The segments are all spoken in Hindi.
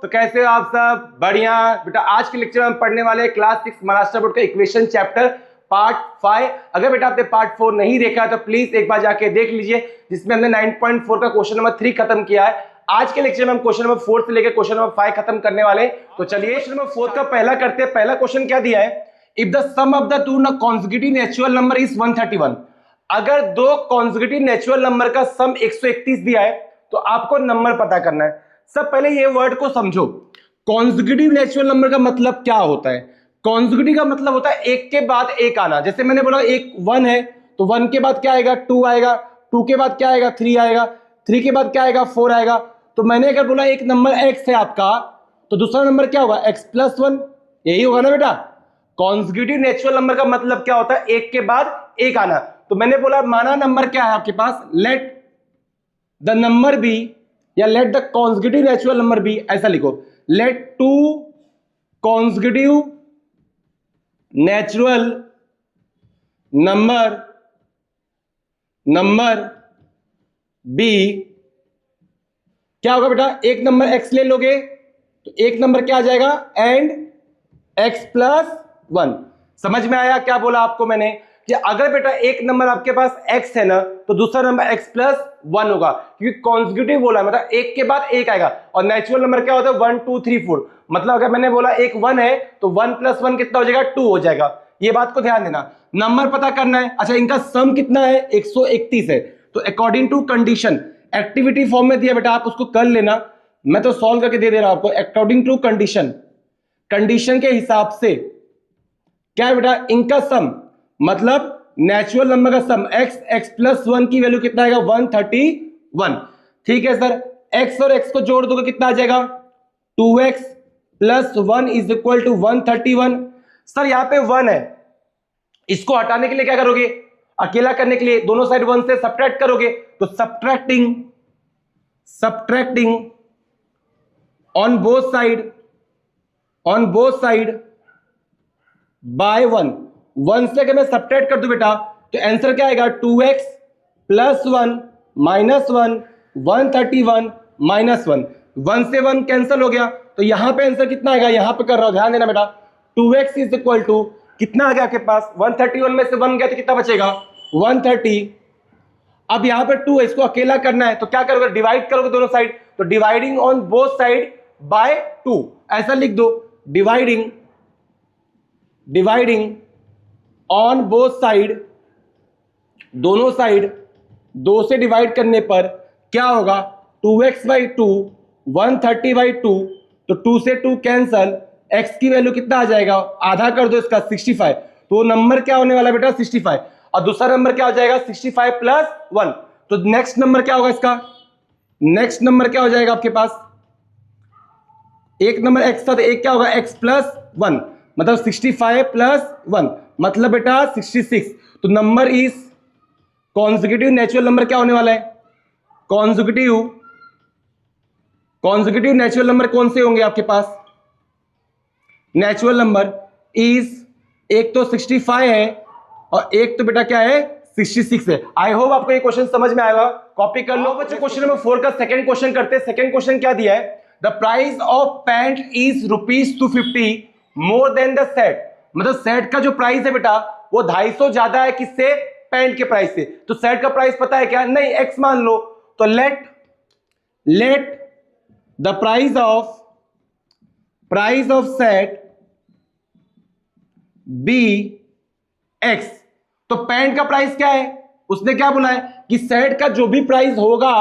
तो कैसे हो आप सब? बढ़िया बेटा। आज के लेक्चर में हम पढ़ने वाले हैं क्लास 6 महाराष्ट्र बोर्ड का इक्वेशन चैप्टर पार्ट 5। अगर बेटा आपने पार्ट 4 नहीं देखा है तो प्लीज एक बार जाके देख लीजिए, जिसमें हमने 9.4 का क्वेश्चन नंबर 3 खत्म किया है। आज के लेक्चर में हम क्वेश्चन नंबर 4 से लेकर क्वेश्चन नंबर 5 खत्म करने वाले हैं। तो चलिए क्वेश्चन नंबर 4 का पहला करते हैं। पहला क्वेश्चन क्या दिया है? If the sum of the two consecutive natural number is 131। अगर दो कॉन्सेक्यूटिव नेचुरल नंबर का सम 131 दिया है तो आपको नंबर पता करना है। सब पहले ये वर्ड को समझो। कॉन्सेक्यूटिव नेचुरल नंबर का मतलब क्या होता है? कॉन्सेक्यूटिव का मतलब होता है एक के बाद एक आना। जैसे मैंने बोला एक 1 है तो 1 के बाद क्या आएगा? 2 आएगा, 2 के बाद क्या आएगा? 3 आएगा, 3 के बाद क्या आएगा? 4 आएगा। तो मैंने अगर बोला एक नंबर x है आपका, तो दूसरा नंबर क्या होगा? x + 1। यही होगा ना बेटा। कॉन्सेक्यूटिव नेचुरल नंबर का मतलब क्या होता है? एक के बाद एक आना। तो मैंने बोला माना नंबर क्या है आपके पास? लेट द नंबर बी, या let the consecutive natural number be, ऐसा लिखो। Let 2 consecutive natural number be क्या होगा बेटा? एक नंबर x ले लोगे तो एक नंबर क्या आ जाएगा? And x + 1। समझ में आया क्या बोला आपको मैंने? कि अगर बेटा एक नंबर आपके पास x है ना, तो दूसरा नंबर x + 1 होगा, क्योंकि कॉन्सेक्यूटिव बोला है, मतलब एक के बाद एक आएगा। और नेचुरल नंबर क्या होता है? 1 2 3 4। मतलब अगर मैंने बोला एक 1 है तो 1 + 1 कितना हो जाएगा? 2 हो जाएगा। ये बात को ध्यान देना। नंबर पता करना है। अच्छा, इनका सम कितना है? 131 है। तो according to condition, activity form में दिया बेटा, आप उसको कर लेना, मैं तो सॉल्व करके दे रहा हूं आपको। अकॉर्डिंग टू कंडीशन, कंडीशन के हिसाब से क्या है बेटा? इनका सम, मतलब नेचुरल नंबर का सम x + 1 की वैल्यू कितना आएगा? 131। ठीक है सर। x और x को जोड़ दोगे कितना आ जाएगा? 2x + 1 = 131। सर यहाँ पे 1 है, इसको हटाने के लिए क्या करोगे? अकेला करने के लिए दोनों साइड 1 से सब्ट्रैक्ट करोगे। तो subtracting on both side by 1 से अगर मैं सब्ट्रैक्ट कर दूं बेटा तो आंसर क्या आएगा? 2x + 1 - 1 131 - 1। 1 से 1 कैंसिल हो गया, तो यहां पे आंसर कितना आएगा? यहां पे कर रहा हूं, ध्यान देना बेटा। 2x = कितना आ गया आपके पास? 131 में से 1 गया तो कितना बचेगा? 130। अब यहां पे 2 है, इसको अकेला करना है तो क्या करोगे? डिवाइड करोगे दोनों साइड। तो dividing on both side by 2 ऐसा लिख दो। डिवाइडिंग ऑन बोथ साइड, दोनों साइड 2 से डिवाइड करने पर क्या होगा? 2x/2 130/2। तो 2 से 2 कैंसल, x की वैल्यू कितना आ जाएगा? आधा कर दो इसका, 65। तो नंबर क्या होने वाला बेटा? 65। और दूसरा नंबर क्या हो जाएगा? 65 + 1। तो नेक्स्ट नंबर क्या होगा इसका? नेक्स्ट नंबर क्या हो जाएगा आपके पास? एक नंबर x था तो एक क्या होगा? x + 1, मतलब 65 + 1 मतलब बेटा 66। तो number is consecutive natural number क्या होने वाला है? कॉन्सेक्यूटिव नेचुरल नंबर कौन से होंगे आपके पास? नेचुरल नंबर इज, एक तो 65 है और एक तो बेटा क्या है? 66 है। आई होप आपको ये क्वेश्चन समझ में आएगा। कॉपी कर लो बच्चों। क्वेश्चन नंबर 4 का सेकंड क्वेश्चन करते हैं। सेकंड क्वेश्चन क्या दिया है? The price of pant is ₹250 more than the set. मतलब सेट का जो प्राइस है बेटा वो 250 ज्यादा है किससे? पैंट के प्राइस से। तो सेट का प्राइस पता है क्या? नहीं, x मान लो। तो let the price of set be x। तो पैंट का प्राइस क्या है? उसने क्या बोला है कि सेट का जो भी प्राइस होगा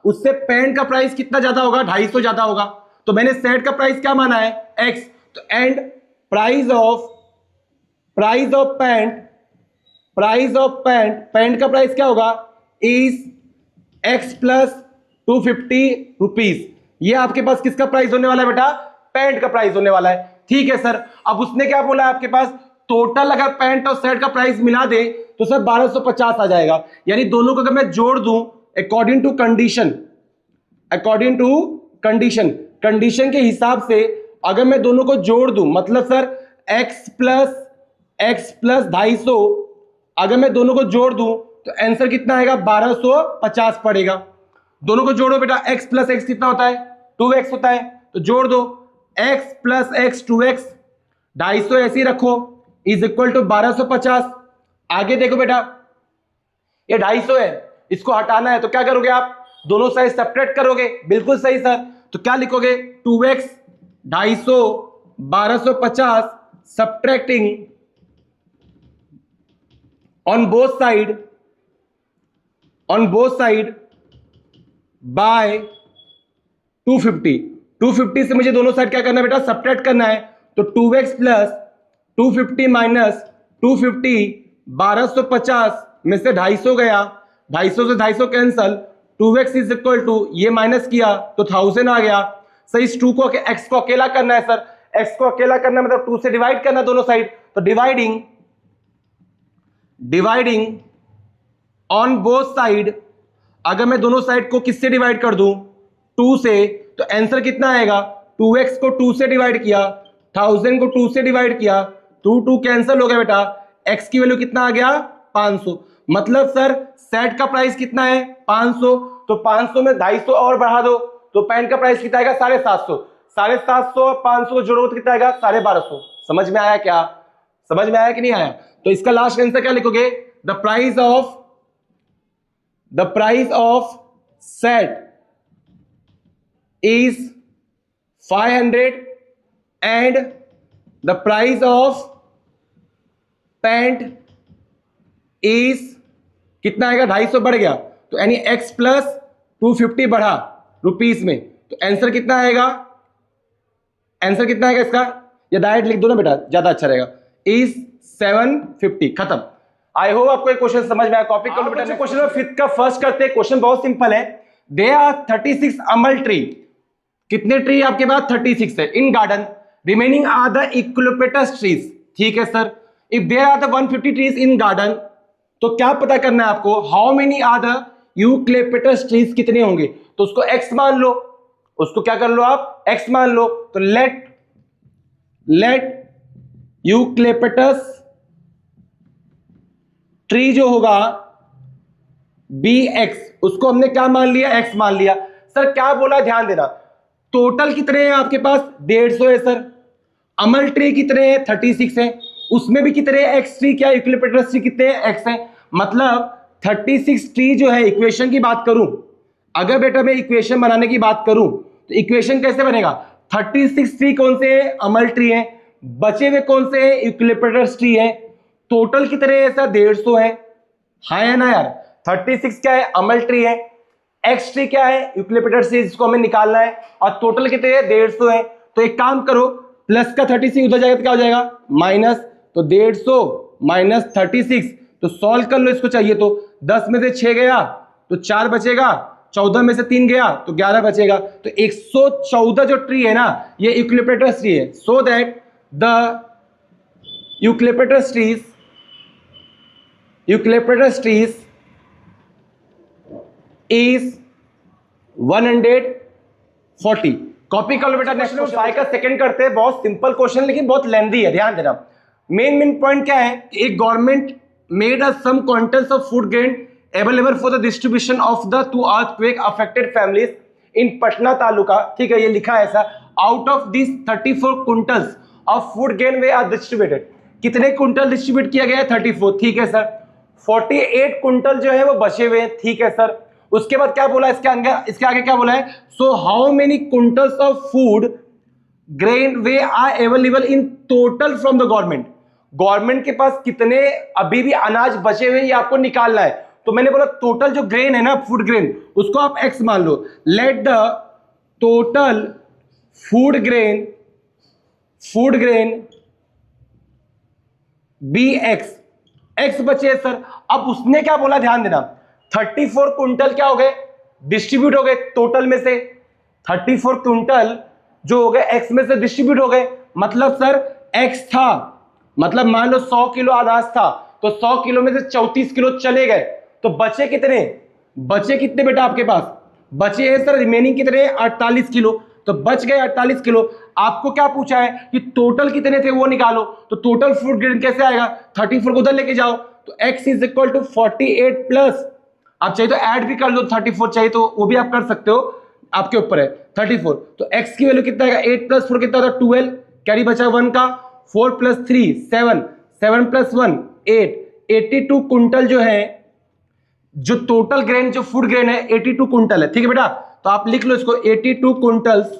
उससे पैंट का प्राइस कितना ज्यादा होगा? 250 ज्यादा होगा। तो मैंने सेट का प्राइस क्या माना है? x। तो एंड प्राइस ऑफ पैंट का प्राइस क्या होगा? Is x + 250 rupees. ये आपके पास किसका प्राइस होने वाला है बेटा? पैंट का प्राइस होने वाला है। ठीक है सर। अब उसने क्या बोला है आपके पास? टोटल अगर पैंट और शर्ट का प्राइस मिला दे तो सर 1250 आ जाएगा। यानी दोनों को अगर मैं जोड़ दूं अकॉर्डिंग टू कंडीशन के हिसाब से अगर मैं दोनों को जोड़ दूं, मतलब सर x + 250 अगर मैं दोनों को जोड़ दूं तो आंसर कितना आएगा? 1250 पड़ेगा। दोनों को जोड़ो बेटा। x + x कितना होता है? 2x होता है। तो जोड़ दो, x प्लस एक्स 2x 250 ऐसे ही रखो इज इक्वल टू 1250। आगे देखो बेटा, ये 250 है, इसको हटाना है तो क्या करोगे आप, दोनों साइड सेपरेट करोगे। बिल्कुल सही सर, तो क्या लिखोगे 2x 250 1250 subtracting on both side by 250 से मुझे दोनों साइड क्या करना है बेटा, सब्ट्रैक्ट करना है। तो 2x प्लस 250 माइनस 250 1250 में से 250 गया, 250 से 250 cancel, 2x is equal to ये माइनस किया तो 1000 आ गया। सर इस 2 को x को अकेला करना है सर, x को अकेला करना मतलब 2 से डिवाइड करना दोनों साइड, तो डिवाइडिंग ऑन बोथ साइड, अगर मैं दोनों साइड को किससे डिवाइड कर दूं 2 से, तो आंसर कितना आएगा, 2x को 2 से डिवाइड किया, 1000 को 2 से डिवाइड किया, 2 कैंसिल हो गया बेटा, x की वैल्यू कितना आ गया 500। मतलब सर सेट का प्राइस कितना है 500, तो 500 में 250 और बढ़ा दो तो पैंट का प्राइस कितना आएगा 750, 750 500 जोड़ो तो कितना आएगा 1250। समझ में आया क्या, समझ में आया कि नहीं आया? तो इसका लास्ट आंसर क्या लिखोगे, the price of set is 500 and the price of pant is कितना आएगा 250 बढ़ गया, तो यानी x प्लस 250 बढ़ा रुपीस में, तो आंसर कितना आएगा, आंसर कितना आएगा इसका, या डायरेक्ट लिख दो ना बेटा ज्यादा अच्छा रहेगा, इज 750। खत्म। आई होप आपको ये क्वेश्चन समझ में आया। कॉपी कर लो बेटा। क्वेश्चन नंबर 5 का फर्स्ट करते हैं। क्वेश्चन बहुत सिंपल है। दे आर 36 अमल ट्री, कितने ट्री आपके पास 36 है in garden, remaining are the eucalyptus trees. ठीक है sir, if there are the 150 trees in garden, तो क्या पता करना है आपको, how many are the eucalyptus trees, कितने होंगे, तो उसको x मान लो, उसको क्या कर लो आप x मान लो, तो लेट यूक्लिप्टस ट्री जो होगा bx, उसको हमने क्या मान लिया x मान लिया। सर क्या बोला ध्यान देना, टोटल कितने हैं आपके पास 150 है सर, अमल ट्री कितने हैं 36 है, उसमें भी कितने हैं x ट्री, क्या यूक्लिप्टस ट्री कितने हैं x है, मतलब 36 ट्री जो है। इक्वेशन की बात करूं, अगर बेटा मैं इक्वेशन बनाने की बात करूं तो इक्वेशन कैसे बनेगा, 36 ट्री कौन से हैं, अमल ट्री है, बचे हुए कौन से हैं, यूक्लिप्टस ट्री है, टोटल कितने हैं सर 150 है, हाँ है ना यार। 36 क्या है, अमल ट्री है, एक्स ट्री क्या है, यूक्लिप्टस ट्री, जिसको हमें निकालना है, और टोटल कितने हैं 150 है। तो एक काम करो, प्लस का 36 उधर जाएगा तो क्या हो जाएगा माइनस, तो 150 माइनस 36, तो सॉल्व कर लो इसको, चाहिए तो 10 में से 6 गया तो 4 बचेगा, 14 में से 3 गया तो 11 बचेगा, तो 114 जो ट्री है ना ये यूक्लिप्टस ट्री है। So that the eucalyptus trees is 140। Copy कर लो बेटा। नेक्स्ट क्वेश्चन का सेकंड करते हैं। बहुत सिंपल क्वेश्चन लेकिन बहुत लेंथी है, ध्यान देना। मेन पॉइंट क्या है कि एक government made a some quantities of food grain available for the distribution of the 2 earthquake affected families in Patna taluka. ठीक है, ये लिखा है ऐसा, out of this 34 quintals of food grain were distributed. कितने क्विंटल डिस्ट्रीब्यूट किया गया है 34, ठीक है सर। 48 क्विंटल जो है वो बचे हुए हैं, ठीक है सर। उसके बाद क्या बोला इसके आगे क्या बोला है, so how many quintals of food grain were available in total from the government. Government के पास कितने अभी भी अनाज बचे हुए ये आपको निकालना है। तो मैंने बोला टोटल जो ग्रेन है ना फूड ग्रेन, उसको आप x मान लो, let the total food grain be x बचे सर। अब उसने क्या बोला ध्यान देना, 34 क्विंटल क्या हो गए डिस्ट्रीब्यूट हो गए टोटल में से, 34 क्विंटल जो हो गए x में से डिस्ट्रीब्यूट हो गए। मतलब सर x था, मतलब मान लो 100 किलो अनाज था तो 100 किलो में से 34 किलो चले गए, तो बचे कितने बेटा आपके पास, बचे हैं सर रिमेनिंग कितने 48 किलो, तो बच गए 48 किलो। आपको क्या पूछा है कि टोटल कितने थे वो निकालो, तो टोटल फूड ग्रेन कैसे आएगा, 34 को उधर लेके जाओ, तो x is equal to 48 plus, आप चाहिए तो ऐड भी कर लो, 34 चाहिए तो वो भी आप कर सकते हो, आपके ऊपर है 34। तो x की वैल्यू कितना आएगा 8 + 4 कितना होता है 12, कैरी बचा 1 का, 4 + 3 7, 7 + 1 8, 82 कुंटल जो है, जो टोटल ग्रेन जो फूड ग्रेन है 82 कुंटल है। ठीक है बेटा, तो आप लिख लो इसको 82 quintals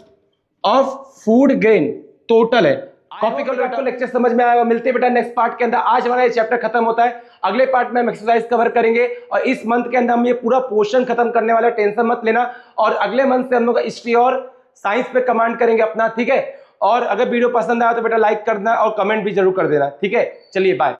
of food grain total है। कॉपी कर लो, आपको लेक्चर समझ में आएगा। मिलते हैं बेटा नेक्स्ट पार्ट के अंदर। आज हमारा ये चैप्टर खत्म होता है, अगले पार्ट में हम एक्सरसाइज कवर करेंगे और इस मंथ के अंदर हम ये पूरा पोर्शन खत्म करने वाले, टेंशन मत लेना। और अगले मंथ से हम लोग हिस्ट्री और साइंस पे कमांड करेंगे अपना। ठीक है, और अगर वीडियो पसंद आया तो बेटा लाइक करना और कमेंट भी जरूर कर देना। ठीक है, चलिए बाय।